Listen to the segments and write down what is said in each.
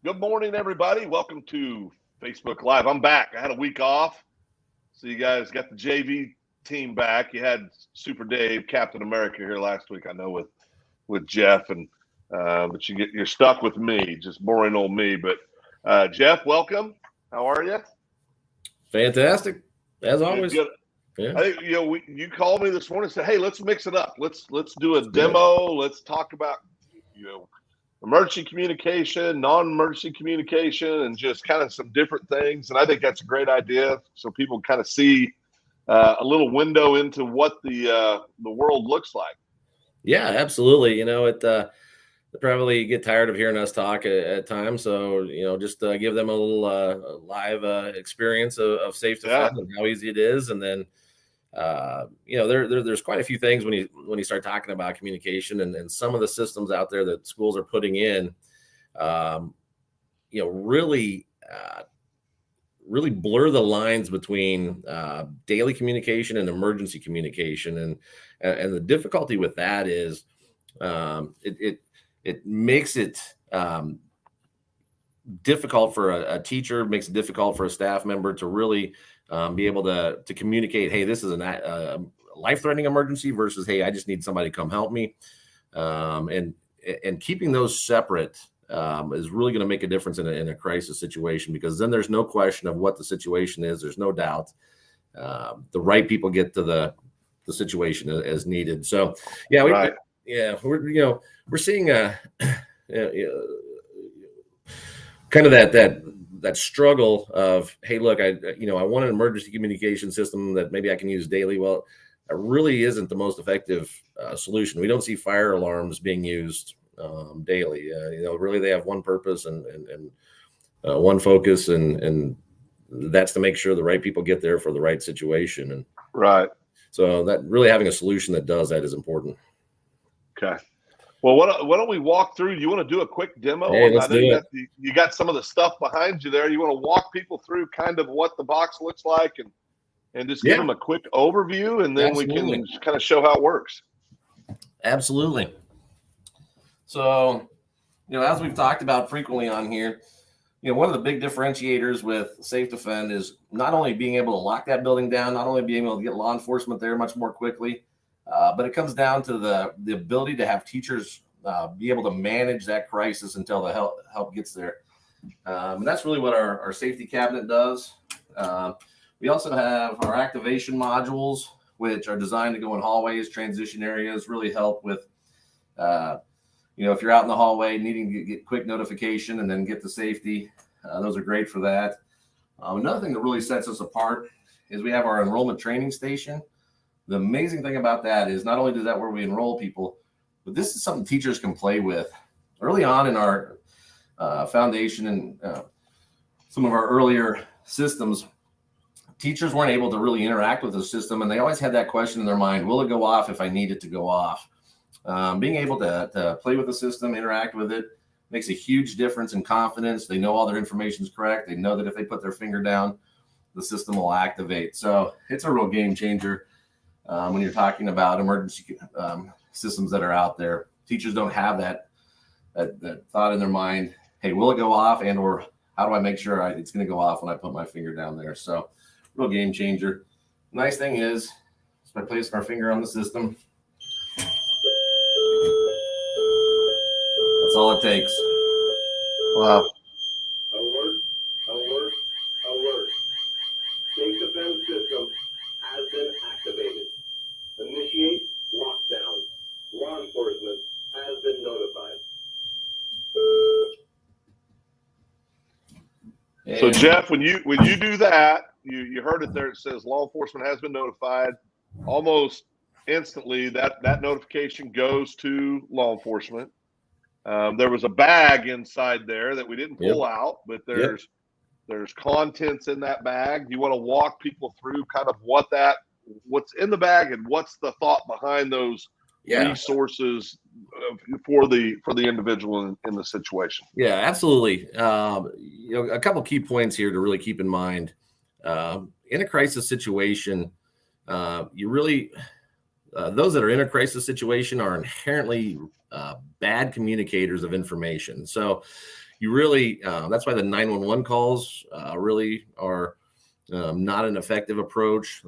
Good morning, everybody. Welcome to Facebook Live. I'm back. I had a week off. So you guys got the JV team back. You had Super Dave, Captain America here last week, I know, with Jeff, and but you're stuck with me, just boring old me. But Jeff, welcome. How are you? Fantastic, as always. Good. Yeah. I think you called me this morning and said, "Hey, let's mix it up. Let's do a demo. Let's talk about emergency communication, non-emergency communication, and just kind of some different things." And I think that's a great idea, so people kind of see a little window into what the world looks like. Yeah, absolutely. They probably get tired of hearing us talk at times, so just give them a little live experience of SafeDefened and how easy it is, and then there's quite a few things when you start talking about communication and some of the systems out there that schools are putting in, really blur the lines between daily communication and emergency communication, and the difficulty with that is it makes it difficult for a teacher, makes it difficult for a staff member to really be able to communicate, hey, this is a life-threatening emergency versus, hey, I just need somebody to come help me. And keeping those separate is really going to make a difference in a crisis situation, because then there's no question of what the situation is. There's no doubt the right people get to the situation as needed. So, we're seeing kind of that struggle of, hey, look, I want an emergency communication system that maybe I can use daily. Well, it really isn't the most effective solution. We don't see fire alarms being used daily. Really they have one purpose and one focus, and that's to make sure the right people get there for the right situation. And right. So that really having a solution that does that is important. Okay. Well, why don't we walk through? You want to do a quick demo? Hey, let's do it. You got some of the stuff behind you there. You want to walk people through kind of what the box looks like and just give them a quick overview, and then we can kind of show how it works. Absolutely. So, as we've talked about frequently on here, one of the big differentiators with SafeDefened is not only being able to lock that building down, not only being able to get law enforcement there much more quickly, but it comes down to the ability to have teachers be able to manage that crisis until the help gets there. And that's really what our safety cabinet does. We also have our activation modules, which are designed to go in hallways, transition areas, really help with, if you're out in the hallway needing to get quick notification and then get to safety. Those are great for that. Another thing that really sets us apart is we have our enrollment training station. The amazing thing about that is not only does that where we enroll people, but this is something teachers can play with. Early on in our foundation and some of our earlier systems, teachers weren't able to really interact with the system, and they always had that question in their mind, will it go off if I need it to go off? Being able to play with the system, interact with it, makes a huge difference in confidence. They know all their information is correct. They know that if they put their finger down, the system will activate. So it's a real game changer. When you're talking about emergency systems that are out there, teachers don't have that thought in their mind. Hey, will it go off? And or how do I make sure it's going to go off when I put my finger down there? So, real game changer. Nice thing is by placing our finger on the system, that's all it takes. Wow. Alert. SafeDefened system has been activated. Initiate lockdown. Law enforcement has been notified. So Jeff, when you do that, you heard it there. It says law enforcement has been notified. Almost instantly, that notification goes to law enforcement. There was a bag inside there that we didn't pull out, but there's contents in that bag. You want to walk people through kind of what's in the bag and what's the thought behind those resources for the individual in the situation. Yeah, absolutely. A couple key points here to really keep in mind. In a crisis situation, you really those that are in a crisis situation are inherently bad communicators of information. So, you really, that's why the 911 calls really are not an effective approach.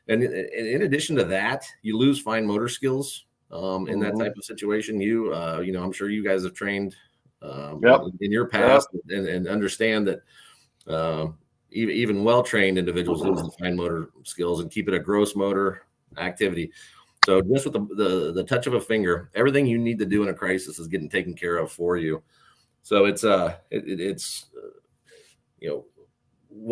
And in addition to that, you lose fine motor skills in that type of situation. I'm sure you guys have trained in your past and understand that even well-trained individuals lose the fine motor skills and keep it a gross motor activity. So just with the touch of a finger, everything you need to do in a crisis is getting taken care of for you. So it's one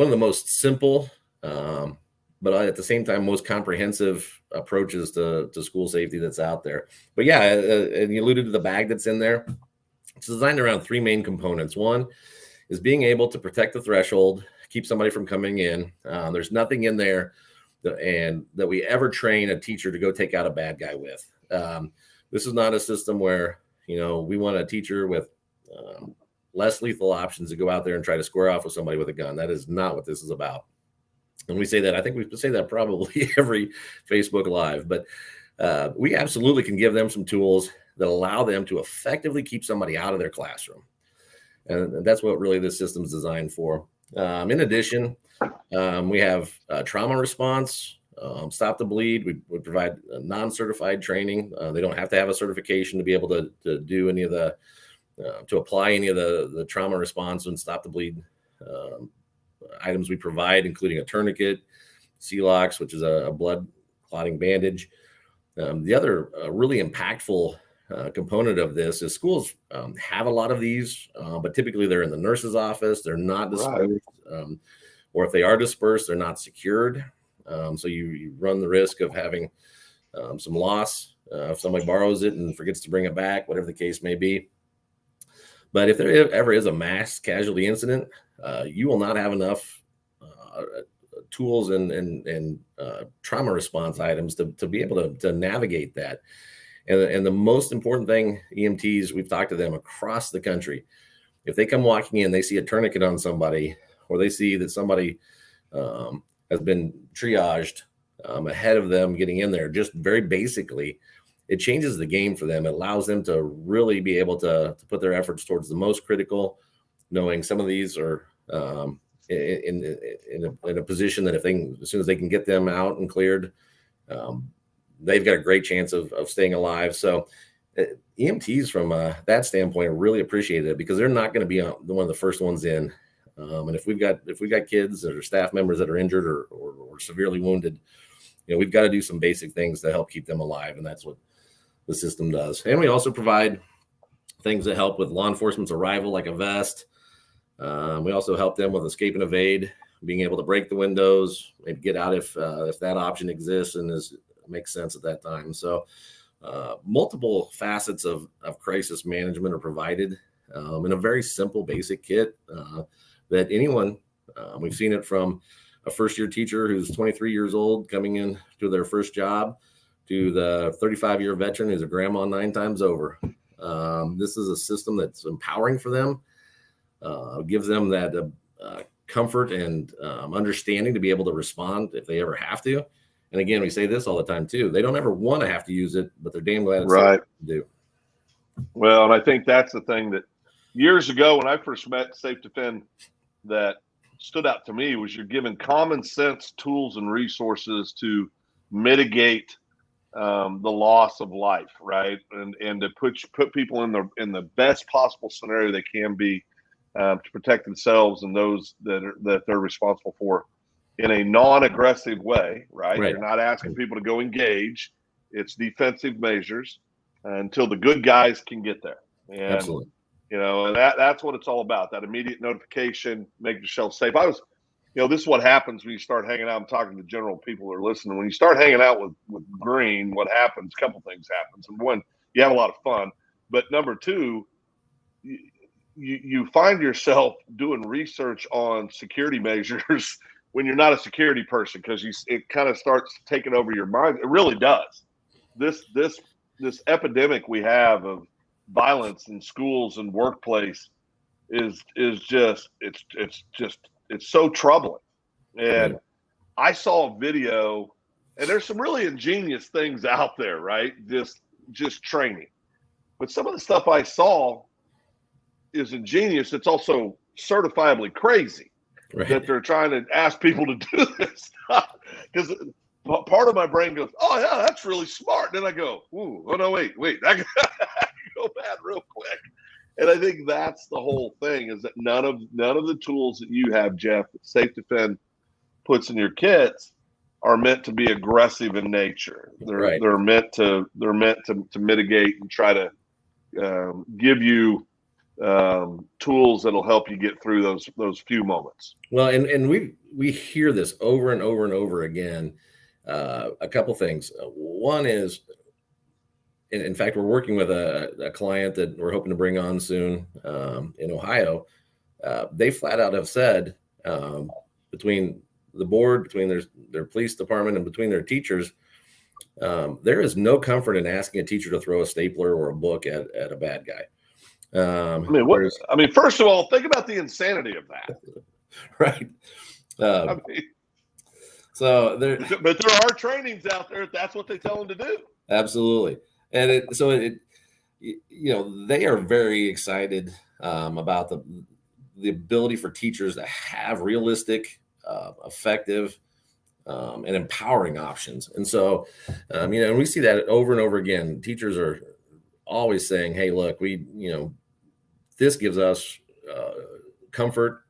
of the most simple, but at the same time, most comprehensive approaches to school safety that's out there. But yeah, and you alluded to the bag that's in there. It's designed around three main components. One is being able to protect the threshold, keep somebody from coming in. There's nothing in there that we ever train a teacher to go take out a bad guy with. This is not a system where, we want a teacher with less lethal options to go out there and try to square off with somebody with a gun. That is not what this is about. And we say that, I think we say that probably every Facebook Live, but we absolutely can give them some tools that allow them to effectively keep somebody out of their classroom. And that's what really this system is designed for. In addition, we have trauma response, stop the bleed. We provide non-certified training. They don't have to have a certification to be able to do any of to apply any of the trauma response and stop the bleed items we provide, including a tourniquet, C-locks, which is a blood clotting bandage. The other really impactful component of this is schools have a lot of these, but typically they're in the nurse's office. They're not dispersed, or if they are dispersed, they're not secured. So you run the risk of having some loss if somebody borrows it and forgets to bring it back, whatever the case may be. But if there ever is a mass casualty incident, you will not have enough tools and trauma response items to be able to navigate that. And the most important thing, EMTs, we've talked to them across the country. If they come walking in, they see a tourniquet on somebody, or they see that somebody has been triaged ahead of them getting in there, just very basically, it changes the game for them. It allows them to really be able to put their efforts towards the most critical, knowing some of these are in a position that as soon as they can get them out and cleared, they've got a great chance of staying alive. So EMTs from that standpoint really appreciate it, because they're not going to be one of the first ones in. And if we've got kids or staff members that are injured or severely wounded, we've got to do some basic things to help keep them alive. And that's what the system does. And we also provide things that help with law enforcement's arrival, like a vest. We also help them with escape and evade, being able to break the windows, maybe get out if that option exists and makes sense at that time. So multiple facets of crisis management are provided in a very simple, basic kit that anyone, we've seen it from a first-year teacher who's 23 years old coming in to their first job, to the 35-year veteran who's a grandma 9 times over. This is a system that's empowering for them, gives them that comfort and understanding to be able to respond if they ever have to. And again, we say this all the time too. They don't ever want to have to use it, but they're damn glad it's right to do. Well, and I think that's the thing that years ago when I first met SafeDefend that stood out to me was you're given common sense tools and resources to mitigate the loss of life, right? And to put people in the best possible scenario they can be to protect themselves and those that they're responsible for in a non-aggressive way, right? You're not asking people to go engage. It's defensive measures until the good guys can get there. And, absolutely. And that's what it's all about, that immediate notification, making yourself safe. This is what happens when you start hanging out. I'm talking to general people who are listening. When you start hanging out with Green, what happens? A couple things happens. And one, you have a lot of fun. But number two, you find yourself doing research on security measures when you're not a security person, because it kind of starts taking over your mind. It really does. This epidemic we have of violence in schools and workplace is just it's so troubling. And I saw a video, and there's some really ingenious things out there, right? Just training. But some of the stuff I saw, is ingenious, it's also certifiably crazy that they're trying to ask people to do this stuff. Because part of my brain goes, oh yeah, that's really smart. Then I go, ooh, oh no, wait, that could go bad real quick. And I think that's the whole thing, is that none of the tools that you have, Jeff, that SafeDefend puts in your kits are meant to be aggressive in nature. They're meant to mitigate and try to give you tools that'll help you get through those few moments. Well, and we hear this over and over and over again. A couple things. One is, in fact, we're working with a client that we're hoping to bring on soon in Ohio. They flat out have said, between the board, between their police department, and between their teachers, there is no comfort in asking a teacher to throw a stapler or a book at a bad guy. First of all, think about the insanity of that. Right. But there are trainings out there if that's what they tell them to do. Absolutely. And they are very excited about the ability for teachers to have realistic, effective, and empowering options. And so, and we see that over and over again. Teachers are always saying, hey, look, this gives us comfort.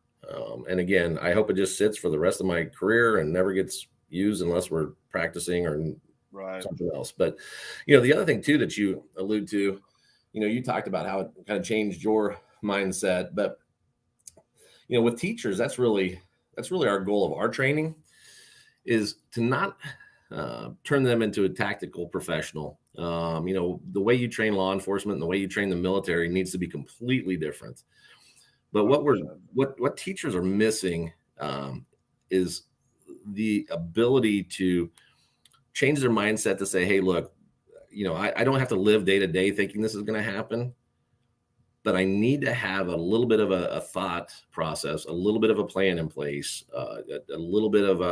And again, I hope it just sits for the rest of my career and never gets used unless we're practicing or something else. But, the other thing too, that you allude to, you talked about how it kind of changed your mindset, but, with teachers, that's really our goal of our training, is to not turn them into a tactical professional. The way you train law enforcement and the way you train the military needs to be completely different. But what teachers are missing is the ability to change their mindset to say, hey, look, I don't have to live day to day thinking this is going to happen, but I need to have a little bit of a thought process, a little bit of a plan in place, a little bit of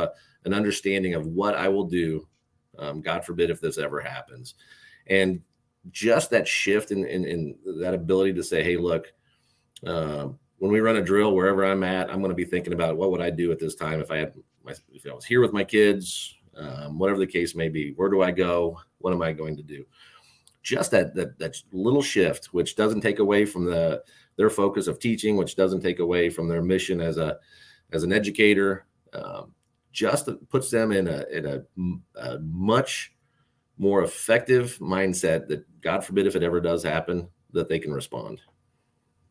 an understanding of what I will do, God forbid, if this ever happens. And just that shift in that ability to say, hey, look, when we run a drill, wherever I'm at, I'm going to be thinking about what would I do at this time if I was here with my kids, whatever the case may be. Where do I go? What am I going to do? Just that little shift, which doesn't take away from their focus of teaching, which doesn't take away from their mission as an educator, just puts them in a much more effective mindset that, God forbid, if it ever does happen, that they can respond.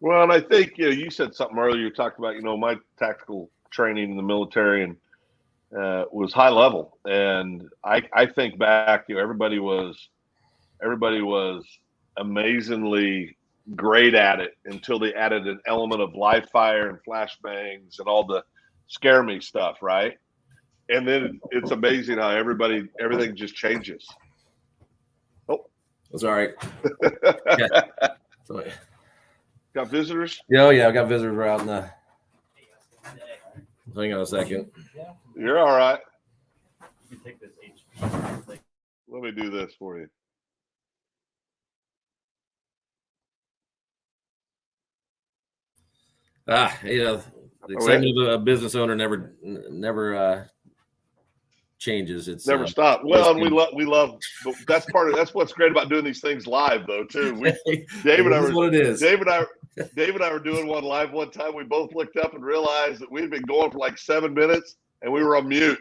Well, and I think, you said something earlier. You talked about, my tactical training in the military and was high level. And I think back, everybody was amazingly great at it until they added an element of live fire and flashbangs and all the scare me stuff, right? And then it's amazing how everything just changes. Oh, that's all right. Got visitors? Yeah, I got visitors right out in the. Hang on a second. You're all right. You can take this HP. Let me do this for you. The excitement of a business owner never changes. It's never stop. Well, and we love. That's what's great about doing these things live, though. Too. Dave and I were doing one live one time. We both looked up and realized that we'd been going for like 7 minutes, and we were on mute.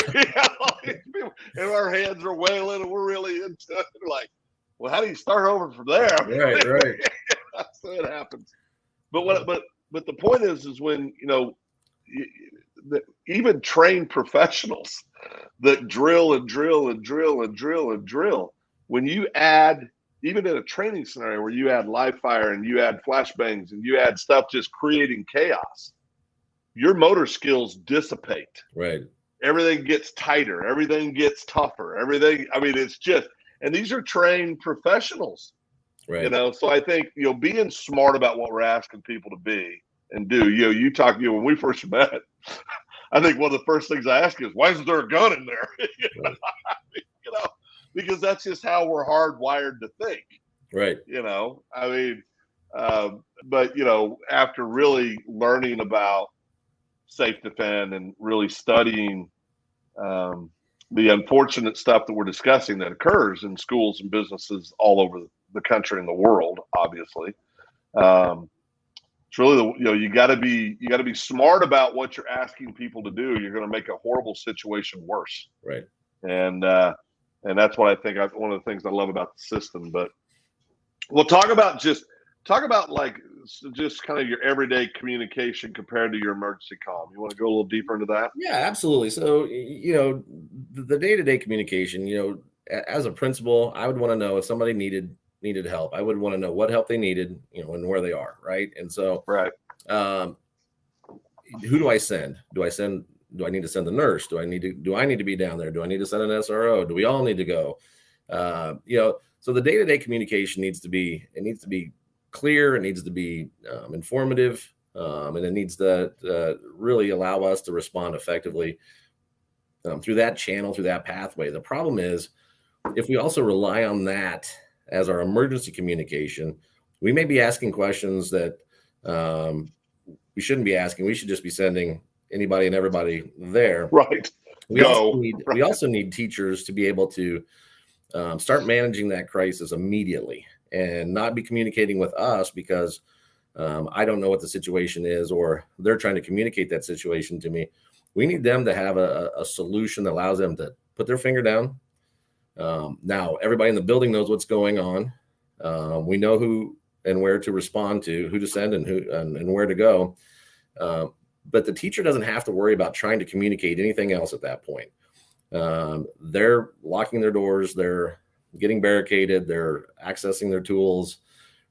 And our hands are wailing, and we're really into it. We're like, well, how do you start over from there? Right. So it happens. But the point is when even trained professionals that drill and drill and drill and drill and drill, when you add, even in a training scenario where you add live fire and you add flashbangs and you add stuff just creating chaos, your motor skills dissipate. Right. Everything gets tighter. Everything gets tougher. It's just, and these are trained professionals. Right. So I think, being smart about what we're asking people to be and do. You talk, when we first met, I think one of the first things I ask is, why isn't there a gun in there? Because that's just how we're hardwired to think. Right. But, you know, after really learning about SafeDefend and really studying the unfortunate stuff that we're discussing that occurs in schools and businesses all over the country and the world, obviously, it's really you got to be smart about what you're asking people to do. You're going to make a horrible situation worse. Right. And that's what I think one of the things I love about the system. But we'll talk about like just kind of your everyday communication compared to your emergency comm. You want to go a little deeper into that? Yeah, absolutely. So, you know, the day-to-day communication, you know, as a principal, I would want to know if somebody needed help. I would want to know what help they needed, you know, and where they are. Right. And so, right. Who do I send? Do I need to send the nurse? Do I need to be down there? Do I need to send an SRO? Do we all need to go? You know, so the day-to-day communication needs to be clear. It needs to be informative, and it needs to really allow us to respond effectively through that channel, through that pathway. The problem is, if we also rely on that as our emergency communication, we may be asking questions that we shouldn't be asking. We should just be sending anybody and everybody there. Right. We also need teachers to be able to start managing that crisis immediately and not be communicating with us because I don't know what the situation is, or they're trying to communicate that situation to me. We need them to have a solution that allows them to put their finger down. Now, everybody in the building knows what's going on. We know who and where to respond to, who to send and where to go. But the teacher doesn't have to worry about trying to communicate anything else at that point. They're locking their doors. They're getting barricaded. They're accessing their tools.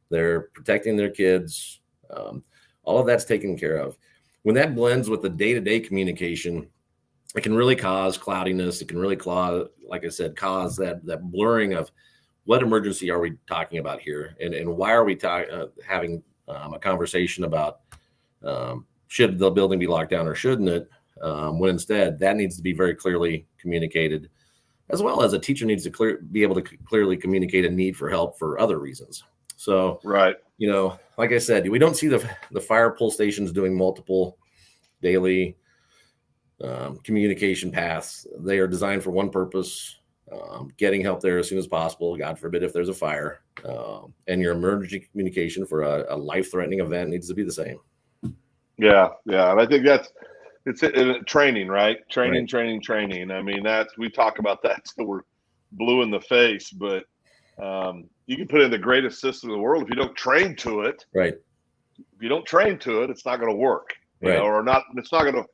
They're protecting their kids. All of that's taken care of. When that blends with the day-to-day communication, it can really cause cloudiness. It can really like I said, cause that blurring of what emergency are we talking about here, and why are we having a conversation about should the building be locked down or shouldn't it? When instead that needs to be very clearly communicated, as well as a teacher needs to be able to clearly communicate a need for help for other reasons. So, right. You know, like I said, we don't see the fire pull stations doing multiple daily communication paths. They are designed for one purpose, getting help there as soon as possible. God forbid if there's a fire, and your emergency communication for a life-threatening event needs to be the same. Yeah. And I think it's training, right? Training. I mean, we talk about that so we're blue in the face, but you can put in the greatest system in the world if you don't train to it. Right. If you don't train to it, it's not going to work. You know, or not. It's not going to.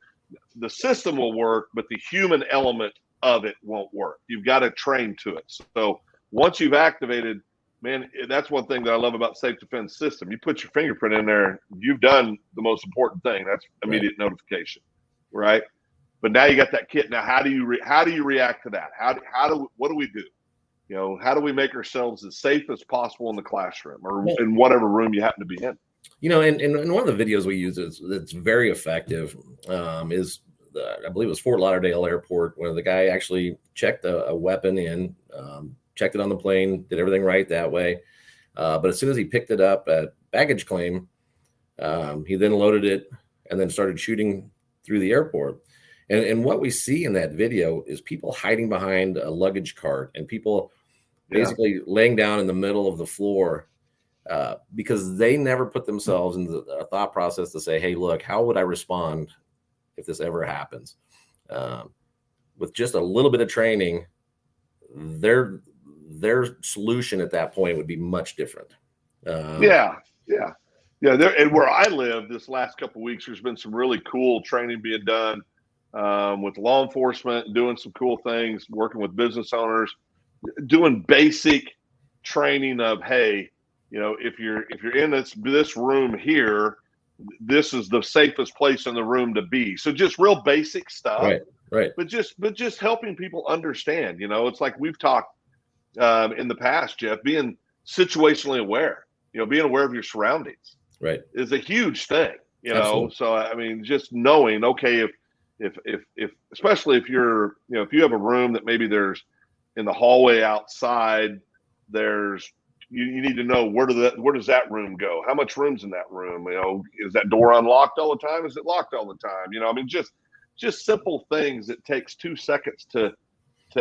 The system will work, but the human element of it won't work. You've got to train to it. So once you've activated, man, that's one thing that I love about SafeDefend system. You put your fingerprint in there, you've done the most important thing. That's immediate notification, right? But now you got that kit. Now, how do you react to that? What do we do? You know, how do we make ourselves as safe as possible in the classroom or in whatever room you happen to be in? You know, and one of the videos we use that's very effective is I believe it was Fort Lauderdale Airport, where the guy actually checked a weapon in, checked it on the plane, did everything right that way. But as soon as he picked it up at baggage claim, he then loaded it and then started shooting through the airport. And what we see in that video is people hiding behind a luggage cart and people basically laying down in the middle of the floor because they never put themselves in the thought process to say, hey, look, how would I respond if this ever happens? With just a little bit of training, their solution at that point would be much different. Yeah. There, and where I live this last couple of weeks, there's been some really cool training being done with law enforcement, doing some cool things, working with business owners, doing basic training of, hey, you know, if you're in this room here, this is the safest place in the room to be. So just real basic stuff, right. But just helping people understand. You know, it's like we've talked in the past, Jeff, being situationally aware. You know, being aware of your surroundings, right, is a huge thing. You know, absolutely. So I mean, just knowing, okay, if especially if you're, you know, if you have a room that maybe there's in the hallway outside, there's you need to know where does that room go? How much room's in that room? You know, is that door unlocked all the time? Is it locked all the time? You know, I mean, just simple things that takes 2 seconds to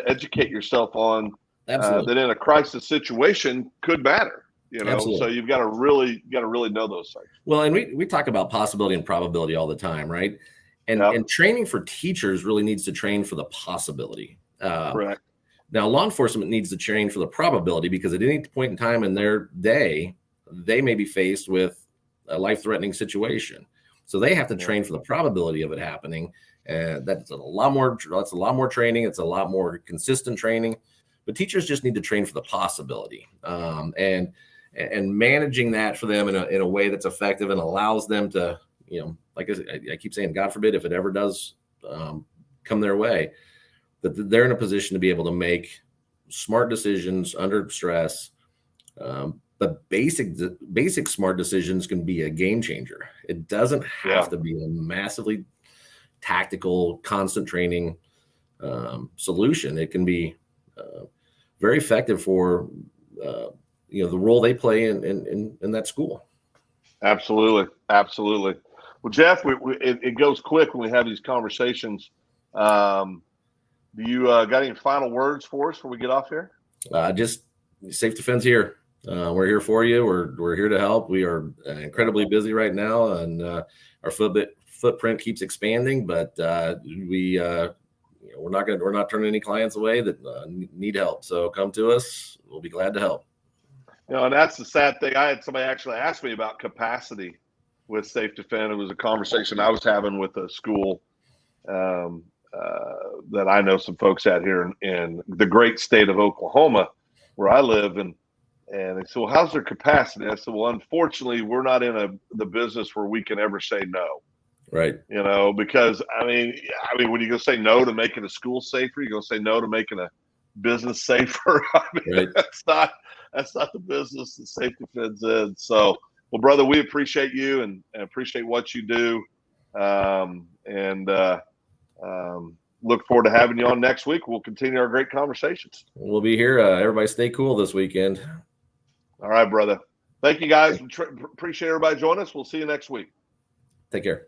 educate yourself on that in a crisis situation could matter. You know, Absolutely. so you've got to really know those things. Well, and we talk about possibility and probability all the time, right? And training for teachers really needs to train for the possibility. Correct. Now, law enforcement needs to train for the probability, because at any point in time in their day, they may be faced with a life-threatening situation. So they have to train for the probability of it happening. And that's a lot more training. It's a lot more consistent training. But teachers just need to train for the possibility, and managing that for them in a way that's effective and allows them to, you know, like I keep saying, God forbid if it ever does come their way, that they're in a position to be able to make smart decisions under stress. But basic smart decisions can be a game changer. It doesn't have to be a massively tactical, constant training solution. It can be very effective for you know, the role they play in that school. Absolutely. Well, Jeff, it goes quick when we have these conversations. Do you got any final words for us before we get off here? Just SafeDefend's here. We're here for you. We're here to help. We are incredibly busy right now, and our footprint keeps expanding. But we're not turning any clients away that need help. So come to us. We'll be glad to help. You know, and that's the sad thing. I had somebody actually ask me about capacity with SafeDefend. It was a conversation I was having with a school that I know some folks out here in the great state of Oklahoma, where I live, and they said, "Well, how's their capacity?" I said, "Well, unfortunately, we're not in the business where we can ever say no." Right. You know, because I mean, when you go say no to making a school safer, you're going to say no to making a business safer. I mean, right. That's not the business that SafeDefend's in. So, well, brother, we appreciate you and appreciate what you do, and look forward to having you on next week. We'll continue our great conversations. We'll be here. Everybody stay cool this weekend. All right, brother. Thank you, guys. Appreciate everybody joining us. We'll see you next week. Take care.